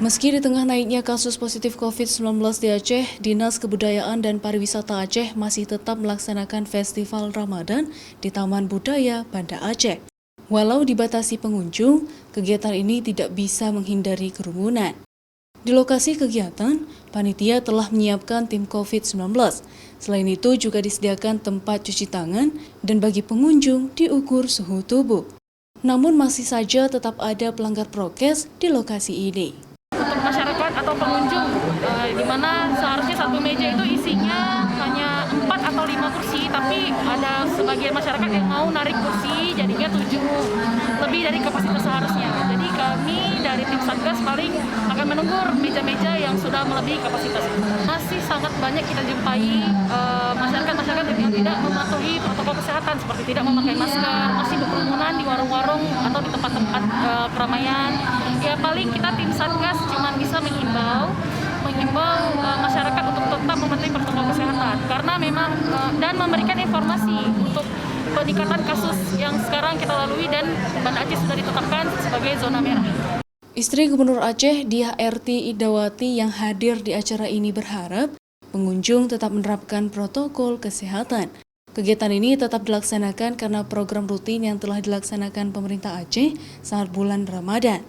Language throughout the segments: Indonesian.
Meski di tengah naiknya kasus positif COVID-19 di Aceh, Dinas Kebudayaan dan Pariwisata Aceh masih tetap melaksanakan Festival Ramadan di Taman Budaya Banda Aceh. Walau dibatasi pengunjung, kegiatan ini tidak bisa menghindari kerumunan. Di lokasi kegiatan, panitia telah menyiapkan tim COVID-19. Selain itu juga disediakan tempat cuci tangan dan bagi pengunjung diukur suhu tubuh. Namun masih saja tetap ada pelanggar prokes di lokasi ini. Untuk masyarakat atau pengunjung, di mana seharusnya satu meja itu isinya hanya 4 atau 5 kursi, tapi ada sebagian masyarakat yang mau narik kursi, jadinya 7, lebih dari kapasitas seharusnya. Jadi kami dari tim Satgas paling akan menegur meja-meja yang sudah melebihi kapasitas. Masih sangat banyak kita jumpai masyarakat yang tidak mematuhi protokol kesehatan, seperti tidak memakai masker, masih berkerumunan di warung-warung atau di tempat-tempat keramaian. Ya paling kita tim Satgas cuma bisa menghimbau masyarakat untuk tetap mematuhi protokol kesehatan karena memang dan memberikan informasi untuk peningkatan kasus yang sekarang kita lalui dan Banda Aceh sudah ditetapkan sebagai zona merah. Istri Gubernur Aceh, Diah Erti Idawati yang hadir di acara ini berharap pengunjung tetap menerapkan protokol kesehatan. Kegiatan ini tetap dilaksanakan karena program rutin yang telah dilaksanakan pemerintah Aceh saat bulan Ramadan.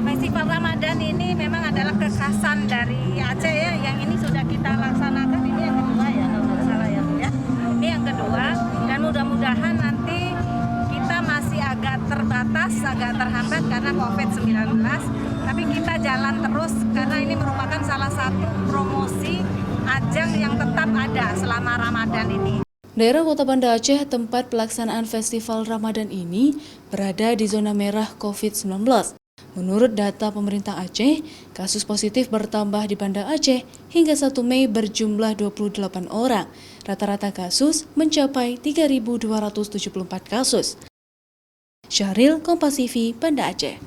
Festival Ramadan ini memang adalah kekhasan dari Aceh ya, yang ini sudah kita laksanakan, ini yang kedua ya kalau nggak salah ya. Ini yang kedua dan mudah-mudahan nanti kita masih agak terbatas, agak terhambat karena COVID-19, tapi kita jalan terus karena ini merupakan salah satu promosi ajang yang tetap ada selama Ramadan ini. Daerah Kota Banda Aceh, tempat pelaksanaan Festival Ramadan ini, berada di zona merah COVID-19. Menurut data pemerintah Aceh, kasus positif bertambah di Banda Aceh hingga 1 Mei berjumlah 28 orang. Rata-rata kasus mencapai 3.274 kasus. Syahril, Kompas TV, Banda Aceh.